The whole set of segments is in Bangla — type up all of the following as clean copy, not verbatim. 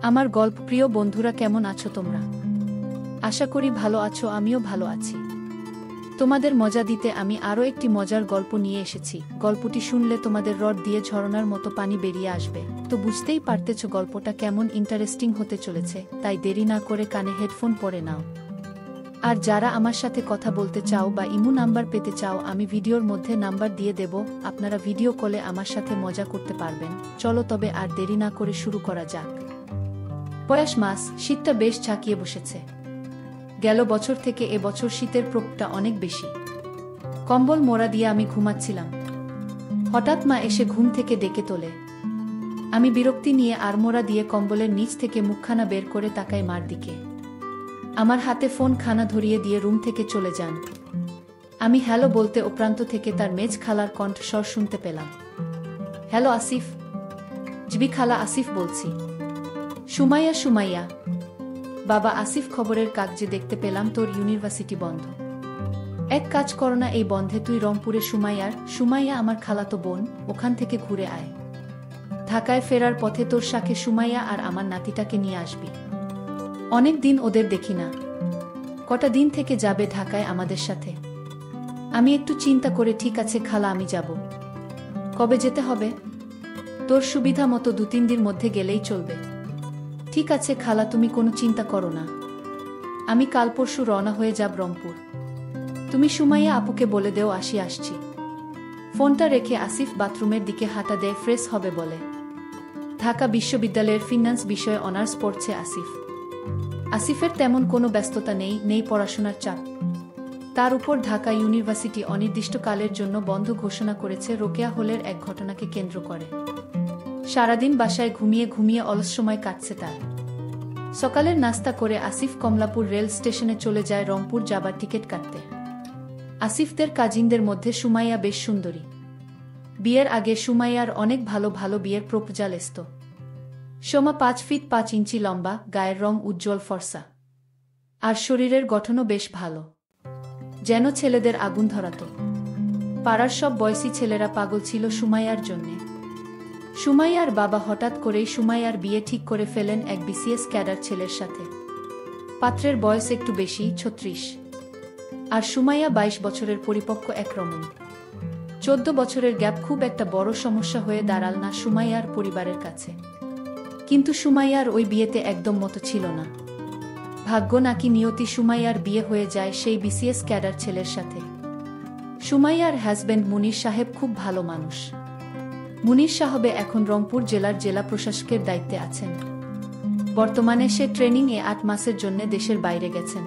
আমার গল্প প্রিয় বন্ধুরা, কেমন আছো তোমরা? আশা করি ভালো আছো, আমিও ভালো আছি। তোমাদের মজা দিতে আমি আরও একটি মজার গল্প নিয়ে এসেছি। গল্পটি শুনলে তোমাদের রড দিয়ে ঝরনার মতো পানি বেরিয়ে আসবে। তো বুঝতেই পারতেছ গল্পটা কেমন ইন্টারেস্টিং হতে চলেছে, তাই দেরি না করে কানে হেডফোন পরে নাও। আর যারা আমার সাথে কথা বলতে চাও বা ইমো নাম্বার পেতে চাও, আমি ভিডিওর মধ্যে নাম্বার দিয়ে দেব, আপনারা ভিডিও কলে আমার সাথে মজা করতে পারবেন। চলো তবে আর দেরি না করে শুরু করা যাক। পয়স মাস, শীতটা বেশ ঝাঁকিয়ে বসেছে। গেল বছর থেকে এবছর শীতের প্রকোপটা অনেক বেশি। কম্বল মোড়া দিয়ে আমি ঘুমাচ্ছিলাম। হঠাৎ মা এসে ঘুম থেকে ডেকে তোলে। আমি বিরক্তি নিয়ে আড়মোড়া দিয়ে কম্বলের নিচ থেকে মুখখানা বের করে তাকাই মার দিকে। আমার হাতে ফোন খানা ধরিয়ে দিয়ে রুম থেকে চলে যান। আমি হ্যালো বলতে ও প্রান্ত থেকে তার মেজ খালার কণ্ঠস্বর শুনতে পেলাম। হ্যালো আসিফ। জিবি খালা, আসিফ বলছি। সুমাইয়া সুমাইয়া। বাবা আসিফ, খবরের কাগজে দেখতে পেলাম তোর ইউনিভার্সিটি বন্ধ। এক কাজ কর না, এই বন্ধে তুই রংপুরে সুমাইয়া আমার খালাতো বোন, ওখান থেকে ঘুরে আয়। ঢাকায় ফেরার পথে তোর সাথে সুমাইয়া আর আমার নাতিটাকে নিয়ে আসবি। অনেক দিন ওদের দেখি না। কটা দিন থেকে যাবে ঢাকায় আমাদের সাথে? আমি একটু চিন্তা করে ঠিক আছে খালা, আমি যাব। কবে যেতে হবে? তোর সুবিধা মতো 2-3 দিন মধ্যে গেলেই চলবে। ঠিক আছে খালা, তুমি কোনো চিন্তা করো না। আমি কাল পরশু রওনা হয়ে যাব রংপুর। তুমি সুমাইয়া আপুকে বলে দেও আসছি। ফোনটা রেখে আসিফ বাথরুমের দিকে হাঁটা দেয় ফ্রেশ হবে বলে। ঢাকা বিশ্ববিদ্যালয়ের ফিন্যান্স বিষয়ে অনার্স পড়ছে আসিফ। আসিফের তেমন কোনো ব্যস্ততা নেই পড়াশোনার চাপ। তার উপর ঢাকা ইউনিভার্সিটি অনির্দিষ্টকালের জন্য বন্ধ ঘোষণা করেছে রোকেয়া হলের এক ঘটনাকে কেন্দ্র করে। সারাদিন বাসায় ঘুমিয়ে অলস সময় কাটছে তার। সকালের নাস্তা করে আসিফ কমলাপুর রেল স্টেশনে চলে যায় রংপুর যাবার টিকিট কাটতে। আসিফদের কাজিনদের মধ্যে সুমাইয়া বেশ সুন্দরী। বিয়ের আগে সুমাইয়ার অনেক ভালো বিয়ের প্রপোজাল এসত। সোমা 5 ফিট 5 ইঞ্চি লম্বা, গায়ের রং উজ্জ্বল ফর্সা, আর শরীরের গঠনও বেশ ভালো, যেন ছেলেদের আগুন ধরাত। পাড়ার সব বয়সী ছেলেরা পাগল ছিল সুমাইয়ার জন্যে। সুমাইয়ার বাবা হঠাৎ করেই সুমাইয়ার বিয়ে ঠিক করে ফেলেন এক বিসিএস ক্যাডার ছেলের সাথে। পাত্রের বয়স একটু বেশি, 36, আর সুমাইয়া 22 বছরের পরিপক্ক এক রমণী। 14 বছরের গ্যাপ খুব একটা বড় সমস্যা হয়ে দাঁড়াল না সুমাইয়ার পরিবারের কাছে। কিন্তু সুমাইয়ার ওই বিয়েতে একদম মতো ছিল না। ভাগ্য নাকি নিয়তি, সুমাইয়ার বিয়ে হয়ে যায় সেই বিসিএস ক্যাডার ছেলের সাথে। সুমাইয়ার হাজব্যান্ড মুনির সাহেব খুব ভালো মানুষ। মুনির সাহেব এখন রংপুর জেলার জেলা প্রশাসকের দায়িত্বে আছেন। বর্তমানে সে ট্রেনিংয়ে 8 মাসের জন্য দেশের বাইরে গেছেন।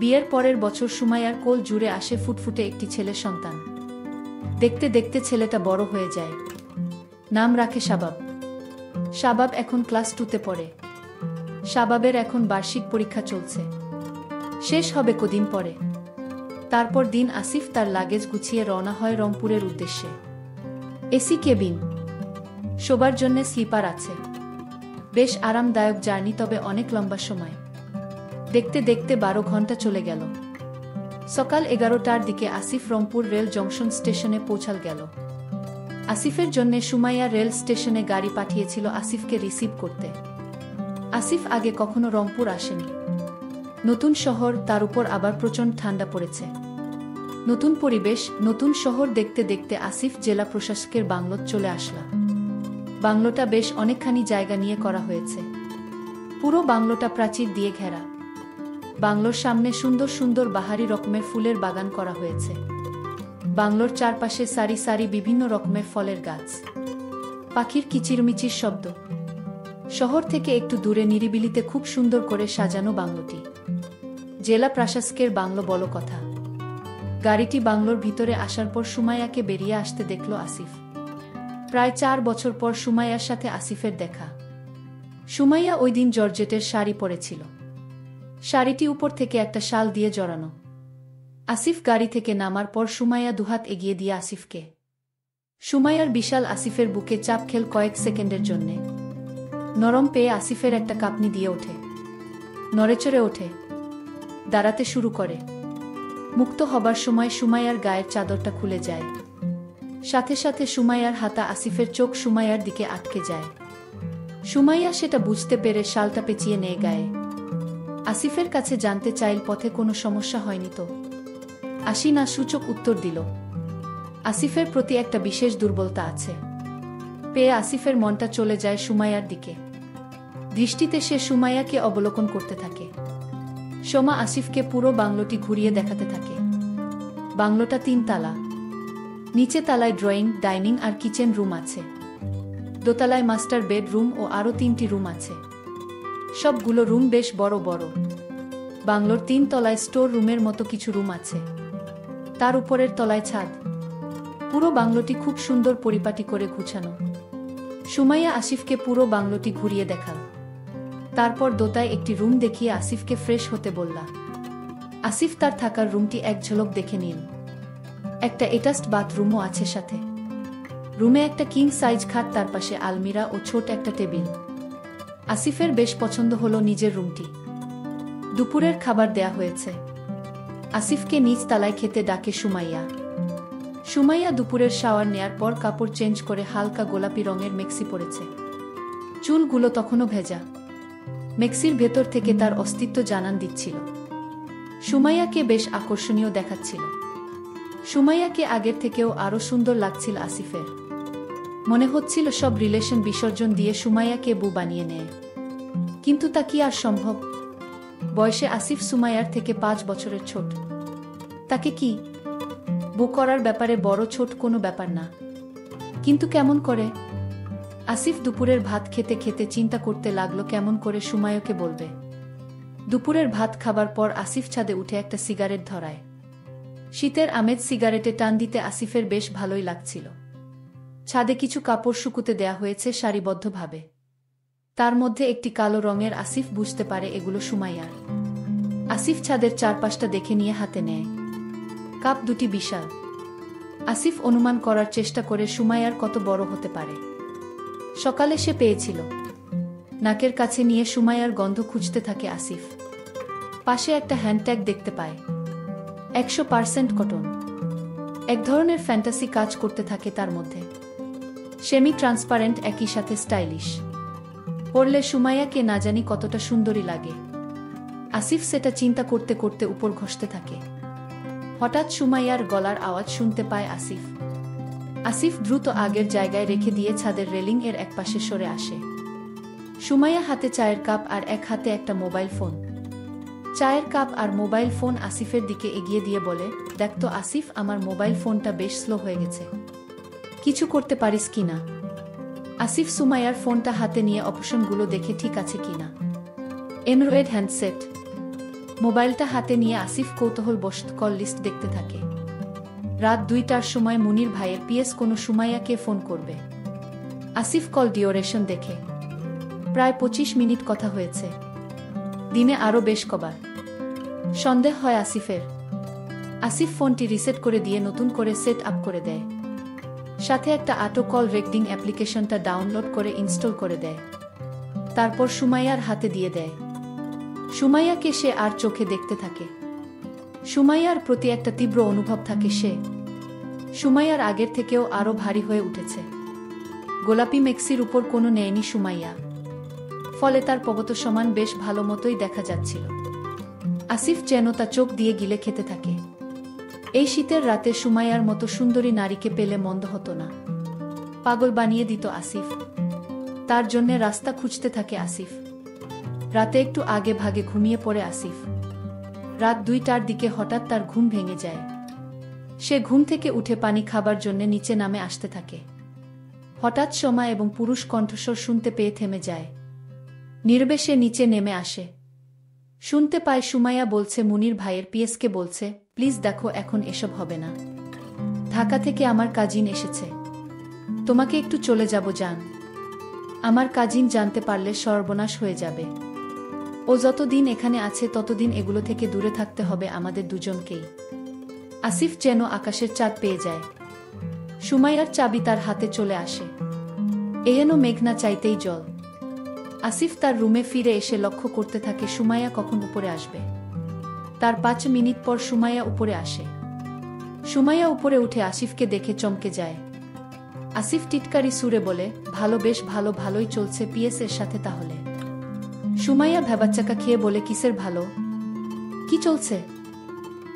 বিয়ের পরের বছর সুমাইয়ার কোল জুড়ে আসে ফুটফুটে একটি ছেলে সন্তান। দেখতে দেখতে ছেলেটা বড় হয়ে যায়। নাম রাখে শাবাব। শাবাব এখন ক্লাস 2তে পড়ে। শাবাবের এখন বার্ষিক পরীক্ষা চলছে, শেষ হবে কদিন পরে। তারপর দিন আসিফ তার লাগেজ গুছিয়ে রওনা হয় রংপুরের উদ্দেশ্যে। এসি কেবিন, শোবার জন্য স্লিপার আছে। বেশ আরামদায়ক জার্নি, তবে অনেক লম্বা সময়। দেখতে দেখতে 12 ঘন্টা চলে গেল। সকাল 11টার দিকে আসিফ রংপুর রেল জংশন স্টেশনে পৌঁছাল গেল। আসিফের জন্য সুমাইয়া রেল স্টেশনে গাড়ি পাঠিয়েছিল আসিফকে রিসিভ করতে। আসিফ আগে কখনো রংপুর আসেনি। নতুন শহর, তার উপর আবার প্রচণ্ড ঠান্ডা পড়েছে। নতুন পরিবেশ, নতুন শহর দেখতে দেখতে আসিফ জেলা প্রশাসকের বাংলোত চলে আসলা। বাংলোটা বেশ অনেকখানি জায়গা নিয়ে করা হয়েছে। পুরো বাংলোটা প্রাচীর দিয়ে ঘেরা। বাংলোর সামনে সুন্দর সুন্দর বাহারি রকমের ফুলের বাগান করা হয়েছে। বাংলোর চারপাশে সারি সারি বিভিন্ন রকমের ফলের গাছ, পাখির কিচিরমিচির শব্দ। শহর থেকে একটু দূরে নিরিবিলিতে খুব সুন্দর করে সাজানো বাংলোটি। জেলা প্রশাসকের বাংলো বলো কথা। গাড়িটি বাংলোর ভিতরে আসার পর সুমাইয়াকে বেরিয়ে আসতে দেখল আসিফ। প্রায় 4 বছর পর সুমাইয়ার সাথে আসিফের দেখা। সুমাইয়া ওই দিন জর্জেটের শাড়ি পরেছিল। শাড়িটি উপর থেকে একটা শাল দিয়ে জড়ানো। আসিফ গাড়ি থেকে নামার পর সুমাইয়া দুহাত এগিয়ে দিয়ে আসিফকে। সুমাইয়ার বিশাল আসিফের বুকে চাপ খেল কয়েক সেকেন্ডের জন্যে। নরম পেয়ে আসিফের একটা কাঁপনি দিয়ে ওঠে, নড়েচড়ে ওঠে, দাঁড়াতে শুরু করে। মুক্ত হবার সময় সুমাইয়ার গায়ের চাদরটা খুলে যায়। সাথে সাথে সুমাইয়ার হাতা আসিফের চোখ সুমাইয়ার দিকে আটকে যায়। সুমাইয়া সেটা বুঝতে পেরে শালটা পেঁচিয়ে নেয় গায়ে। আসিফের কাছে জানতে চাইল পথে কোনো সমস্যা হয়নি তো। আসি না সূচক উত্তর দিল। আসিফের প্রতি একটা বিশেষ দুর্বলতা আছে। পেয়ে আসিফের মনটা চলে যায় সুমাইয়ার দিকে। দৃষ্টিতে সে সুমাইয়াকে অবলোকন করতে থাকে। সোমা আসিফকে পুরো বাংলোটি ঘুরিয়ে দেখাতে থাকে। বাংলোটা 3 তালা। নিচে তালায় ড্রয়িং, ডাইনিং আর কিচেন রুম আছে। দোতলায় মাস্টার বেডরুম ও আরও 3টি রুম আছে। সবগুলো রুম বেশ বড় বড়। বাংলোর 3 তলায় স্টোর রুমের মতো কিছু রুম আছে। তার উপরের তলায় ছাদ। পুরো বাংলোটি খুব সুন্দর পরিপাটি করে গুছানো। সুমাইয়া আসিফকে পুরো বাংলোটি ঘুরিয়ে দেখাল। তারপর দোতায় একটি রুম দেখিয়ে আসিফকে ফ্রেশ হতে বলল। আসিফ তার থাকার রুমটি এক ঝলক দেখে নিল। একটা অ্যাটাচড বাথরুমও আছে সাথে। রুমে একটা কিং সাইজ খাট, তার পাশে আলমিরা ও ছোট একটা টেবিল। আসিফের বেশ পছন্দ হলো নিজের রুমটি। দুপুরের খাবার দেয়া হয়েছে। আসিফকে নিচ তলায় খেতে ডাকে সুমাইয়া। সুমাইয়া দুপুরের শাওয়ার নেয়ার পর কাপড় চেঞ্জ করে হালকা গোলাপি রঙের মেক্সি পরেছে। চুলগুলো তখনও ভেজা। মেক্সির ভেতর থেকে তার অস্তিত্ব জানান দিচ্ছিল। সুমাইয়াকে বেশ আকর্ষণীয় দেখাচ্ছিল। সুমাইয়াকে আগের থেকেও আরও সুন্দর লাগছিল আসিফের। মনে হচ্ছিল সব রিলেশন বিসর্জন দিয়ে সুমাইয়াকে বউ বানিয়ে নেয়। কিন্তু তা কি আর সম্ভব? বয়সে আসিফ সুমাইয়ার থেকে 5 বছরের ছোট। তাকে কি বউ করার ব্যাপারে বড় ছোট কোনো ব্যাপার না। কিন্তু কেমন করে? আসিফ দুপুরের ভাত খেতে খেতে চিন্তা করতে লাগলো কেমন করে সুমাইয়াকে বলবে। দুপুরের ভাত খাবার পর আসিফ ছাদে উঠে একটা সিগারেট ধরায়। শীতের আমেজ সিগারেটে টান দিতে আসিফের বেশ ভালোই লাগছিল। ছাদে কিছু কাপড় শুকুতে দেয়া হয়েছে সারিবদ্ধভাবে। তার মধ্যে একটি কালো রঙের। আসিফ বুঝতে পারে এগুলো সুমাইয়ার। আসিফ ছাদের চারপাশটা দেখে নিয়ে হাতে নেয়। কাপ দুটি বিশাল। আসিফ অনুমান করার চেষ্টা করে সুমাইয়ার কত বড় হতে পারে। সকালে সে পেয়েছিল। নাকের কাছে নিয়ে সুমাইয়ার গন্ধ খুঁজতে থাকে আসিফ। পাশে একটা হ্যান্ডট্যাগ দেখতে পায়। 100% কটন। এক ধরনের ফ্যান্টাসি কাজ করতে থাকে তার মধ্যে। সেমি ট্রান্সপারেন্ট, একই সাথে স্টাইলিশ। পরলে সুমাইয়াকে না জানি কতটা সুন্দরী লাগে। আসিফ সেটা চিন্তা করতে করতে উপর ঘষতে থাকে। হঠাৎ সুমাইয়ার গলার আওয়াজ শুনতে পায় আসিফ। আসিফ দ্রুত আগের জায়গায় রেখে দিয়ে ছাদের রেলিং এর একপাশে সরে আসে। সুমাইয়া হাতে চায়ের কাপ আর এক হাতে একটা মোবাইল ফোন। চায়ের কাপ আর মোবাইল ফোন আসিফের দিকে এগিয়ে দিয়ে বলে, দেখ তো আসিফ, আমার মোবাইল ফোনটা বেশ স্লো হয়ে গেছে। কিছু করতে পারিস কিনা? আসিফ সুমাইয়ার ফোনটা হাতে নিয়ে অপশনগুলো দেখে ঠিক আছে কিনা। Android handset. মোবাইলটা হাতে নিয়ে আসিফ কৌতূহলবশত কল লিস্ট দেখতে থাকে। রাত 2টার সময় মুনির ভাইয়ের পিএস কোনো সুমাইয়াকে ফোন করবে। আসিফ কল ডিউরেশন দেখে প্রায় 25 মিনিট কথা হয়েছে। দিনে আরও বেশ কবার। সন্দেহ হয় আসিফের। আসিফ ফোনটি রিসেট করে দিয়ে নতুন করে সেট আপ করে দেয়। সাথে একটা অটো কল রেকর্ডিং অ্যাপ্লিকেশনটা ডাউনলোড করে ইনস্টল করে দেয়। তারপর সুমাইয়ার হাতে দিয়ে দেয়। সুমাইয়াকে সে আর চোখে দেখতে থাকে। সুমাইয়ার প্রতি একটা তীব্র অনুভব থাকে সে। সুমাইয়ার আগের থেকেও আরও ভারী হয়ে উঠেছে। গোলাপি মেক্সির উপর কোনো নেয়নি সুমাইয়া। ফলে তার পবত সমান বেশ ভালো মতোই দেখা যাচ্ছিল। আসিফ যেন তা চোখ দিয়ে গিলে খেতে থাকে। এই শীতের রাতে সুমাইয়ার মতো সুন্দরী নারীকে পেলে মন্দ হতো না। পাগল বানিয়ে দিত আসিফ। তার জন্যে রাস্তা খুঁজতে থাকে আসিফ। রাতে একটু আগে ভাগে ঘুমিয়ে পড়ে আসিফ। রাত 2টার দিকে হঠাৎ তার ঘুম ভেঙে যায়। সে ঘুম থেকে উঠে পানি খাবার জন্য নিচে নামে আসতে থাকে। হঠাৎ সোমা এবং পুরুষ কণ্ঠস্বর শুনতে পেয়ে থেমে যায়। নীরবে সে নিচে নেমে আসে। শুনতে পায় সুমাইয়া বলছে মুনির ভাইয়ের পিএসকে বলছে, প্লিজ দেখো, এখন এসব হবে না। ঢাকা থেকে আমার কাজিন এসেছে। তোমাকে একটু চলে যাব জান। আমার কাজিন জানতে পারলে সর্বনাশ হয়ে যাবে। ও যতদিন এখানে আছে ততদিন এগুলো থেকে দূরে থাকতে হবে আমাদের দুজনকেই। আসিফ যেন আকাশের চাঁদ পেয়ে যায়। সুমাইয়ার চাবি তার হাতে চলে আসে। এহেন মেঘনা চাইতেই জল। আসিফ তার রুমে ফিরে এসে লক্ষ্য করতে থাকে সুমাইয়া কখন উপরে আসবে। তার 5 মিনিট পর সুমাইয়া উপরে আসে। সুমাইয়া উপরে উঠে আসিফকে দেখে চমকে যায়। আসিফ টিটকারি সুরে বলে, ভালো, বেশ ভালো, ভালোই চলছে পিএস এর সাথে তাহলে। সুমাইয়া ভ্যাবাচ্চাকা খেয়ে বলে, কিসের ভালো? কি চলছে?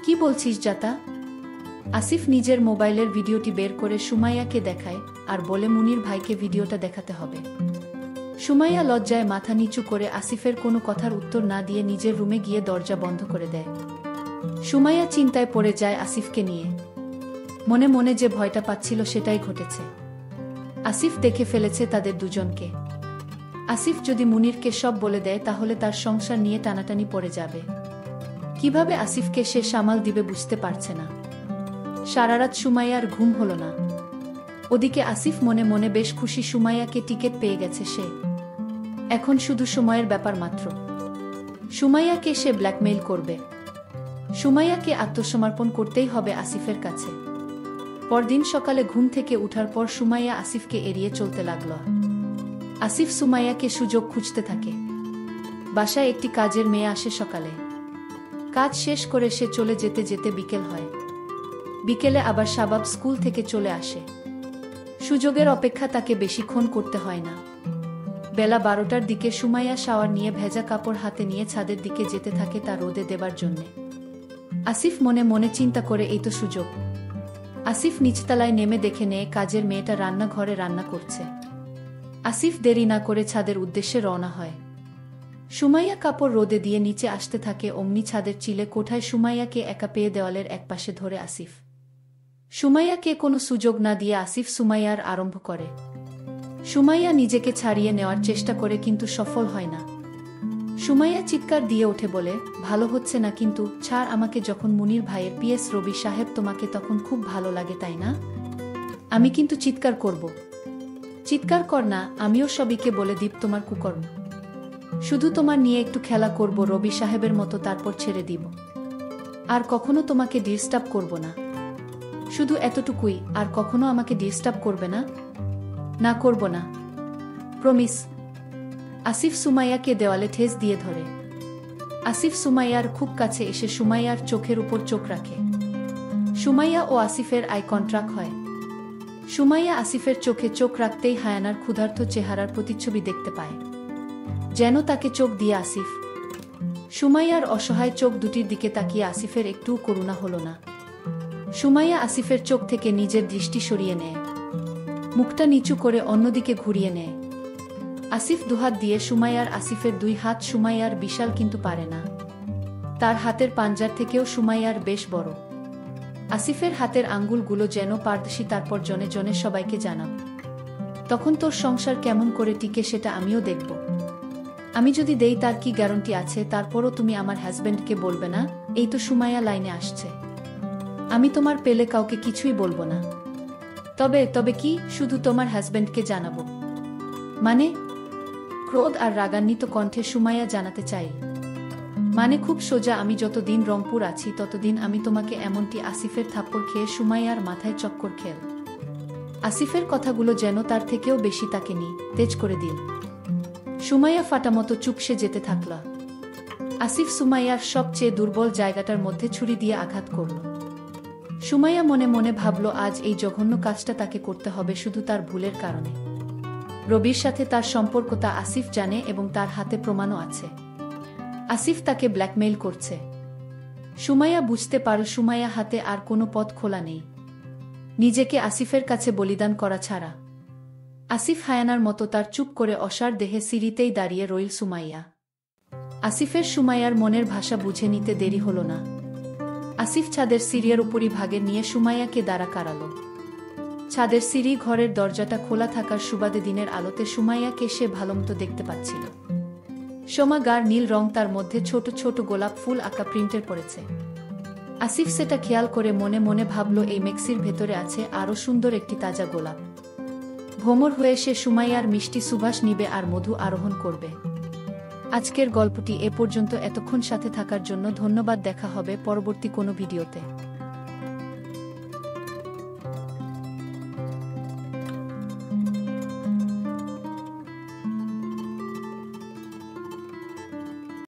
কি বলছিস জাতা? আসিফ নিজের মোবাইলের ভিডিওটি বের করে সুমাইয়াকে দেখায় আর বলে, মুনির ভাইকে ভিডিওটা দেখাতে হবে। সুমাইয়া লজ্জায় মাথা নিচু করে আসিফের কোনো কথার উত্তর না দিয়ে নিজের রুমে গিয়ে দরজা বন্ধ করে দেয়। সুমাইয়া চিন্তায় পড়ে যায় আসিফকে নিয়ে। মনে মনে যে ভয়টা পাচ্ছিল সেটাই ঘটেছে। আসিফ দেখে ফেলেছে তাদের দুজনকে। আসিফ যদি মুনিরকে সব বলে দেয় তাহলে তার সংসার নিয়ে টানাটানি পড়ে যাবে। কিভাবে আসিফকে সে সামাল দিবে বুঝতে পারছে না। সারারাত সুমাইয়ার ঘুম হলো না। ওদিকে আসিফ মনে মনে বেশ খুশি, সুমাইয়াকে টিকিট পেয়ে গেছে সে। এখন শুধু সময়ের ব্যাপার মাত্র। সুমাইয়াকে সে ব্ল্যাকমেইল করবে। সুমাইয়াকে আত্মসমর্পণ করতেই হবে আসিফের কাছে। পরদিন সকালে ঘুম থেকে উঠার পর সুমাইয়া আসিফকে এড়িয়ে চলতে লাগল। আসিফ সুমাইয়াকে সুযোগ খুঁজতে থাকে। বাসায় একটি কাজের মেয়ে আসে সকালে। কাজ শেষ করে সে চলে যেতে যেতে বিকেল হয়। বিকেলে আবার শাবাব স্কুল থেকে চলে আসে। সুযোগের অপেক্ষা তাকে বেশিক্ষণ করতে হয় না। বেলা 12টার দিকে সুমাইয়া শাওয়ার নিয়ে ভেজা কাপড় হাতে নিয়ে ছাদের দিকে যেতে থাকে তা রোদে দেবার জন্যে। আসিফ মনে মনে চিন্তা করে, এই তো সুযোগ। আসিফ নিচতলায় নেমে দেখে নেয় কাজের মেয়েটা রান্নাঘরে রান্না করছে। আসিফ দেরি না করে ছাদের উদ্দেশ্যে রওনা হয়। সুমাইয়া কাপড় রোদে দিয়ে নিচে আসতে থাকে। অমনি ছাদের চিলে কোঠায় সুমাইয়াকে একা পেয়ে দেওয়ালের একপাশে ধরে আসিফ। সুমাইয়াকে কোনো সুযোগ না দিয়ে আসিফ সুমাইয়ার আরম্ভ করে। সুমাইয়া নিজেকে ছাড়িয়ে নেওয়ার চেষ্টা করে কিন্তু সফল হয় না। সুমাইয়া চিৎকার দিয়ে ওঠে বলে, ভালো হচ্ছে না কিন্তু, ছাড় আমাকে। যখন মুনির ভাইয়ের পিএস রবি সাহেব তোমাকে তখন খুব ভালো লাগে তাই না? আমি কিন্তু চিৎকার করব। চিৎকার কর না, আমিও সবিকে বলে দিব তোমার কুকর্ম। শুধু তোমার নিয়ে একটু খেলা করব রবি সাহেবের মতো, তারপর ছেড়ে দিব। আর কখনো তোমাকে ডিস্টার্ব করব না। শুধু এতটুকুই, আর কখনো আমাকে ডিস্টার্ব করবে না? না, করব না, প্রমিস। আসিফ সুমাইয়াকে দেওয়ালে ঠেস দিয়ে ধরে। আসিফ সুমাইয়ার খুব কাছে এসে সুমাইয়ার চোখের উপর চোখ রাখে। সুমাইয়া ও আসিফের আই কন্ট্রাক্ট হয়। সুমাইয়া আসিফের চোখে চোখ রাখতেই হায়ানার ক্ষুধার্ত চেহারার প্রতিচ্ছবি দেখতে পায়। যেন তাকে চোখ দিয়ে আসিফ। সুমাইয়ার অসহায় চোখ দুটির দিকে তাকিয়ে আসিফের একটুও করুণা হল না। সুমাইয়া আসিফের চোখ থেকে নিজের দৃষ্টি সরিয়ে নেয়। মুখটা নিচু করে অন্যদিকে ঘুরিয়ে নেয়। আসিফ দুহাত দিয়ে সুমাইয়ার, আসিফের দুই হাত সুমাইয়ার বিশাল কিন্তু পারে না। তার হাতের পাঞ্জার থেকেও সুমাইয়ার বেশ বড়। আসিফের হাতের আঙ্গুলগুলো যেন পারদর্শী। তারপর জনে জনে সবাইকে জানাব। তখন তোর সংসার কেমন করে টিকে সেটা আমিও দেখব। আমি যদি দেই তার কি গ্যারান্টি আছে? তারপরও তুমি আমার হাজব্যান্ডকে বলবে না? এই তো সুমাইয়া লাইনে আসছে। আমি তোমার পেলে কাউকে কিছুই বলবো না। তবে কি? শুধু তোমার হাজব্যান্ডকে জানাবো মানে? ক্রোধ আর রাগান্বিত কণ্ঠে সুমাইয়া জানাতে চাই। মানে খুব সোজা, আমি যতদিন রংপুর আছি ততদিন আমি তোমাকে এমনটি। আসিফের থাপ্পড় খেয়ে সুমাইয়ার মাথায় চক্কর খেল। আসিফের কথাগুলো যেন তার থেকেও বেশি তাকে তেজ করে দিল। সুমাইয়া ফাটামতো চুপসে যেতে থাকল। আসিফ সুমাইয়ার সবচেয়ে দুর্বল জায়গাটার মধ্যে ছুরি দিয়ে আঘাত করল। সুমাইয়া মনে মনে ভাবল, আজ এই জঘন্য কাজটা তাকে করতে হবে শুধু তার ভুলের কারণে। রবির সাথে তার সম্পর্ক তা আসিফ জানে এবং তার হাতে প্রমাণও আছে। আসিফ তাকে ব্ল্যাকমেইল করছে। সুমাইয়া বুঝতে পারে সুমাইয়া হাতে আর কোনো পথ খোলা নেই নিজেকে আসিফের কাছে বলিদান করা ছাড়া। আসিফ হায়ানার মতো তার চুপ করে অসার দেহে সিঁড়িতেই দাঁড়িয়ে রইল সুমাইয়া। আসিফের সুমাইয়ার মনের ভাষা বুঝে নিতে দেরি হল না। আসিফ ছাদের সিঁড়ির উপরই ভাগে নিয়ে সুমাইয়াকে দাঁড়া করালো। ছাদের সিঁড়ি ঘরের দরজাটা খোলা থাকার সুবাদে দিনের আলোতে সুমাইয়াকে সে ভালোমতো দেখতে পাচ্ছিল। সোমা গার নীল রং, তার মধ্যে ছোট ছোট গোলাপ ফুল আঁকা প্রিন্টের পড়েছে। আসিফ সেটা খেয়াল করে মনে মনে ভাবল, এই মেক্সির ভেতরে আছে আরও সুন্দর একটি তাজা গোলাপ। ভ্রমর হয়ে সে সুমাইয়ার মিষ্টি সুবাস নিবে আর মধু আরোহণ করবে। আজকের গল্পটি এ পর্যন্ত। এতক্ষণ সাথে থাকার জন্য ধন্যবাদ। দেখা হবে পরবর্তী কোনো ভিডিওতে।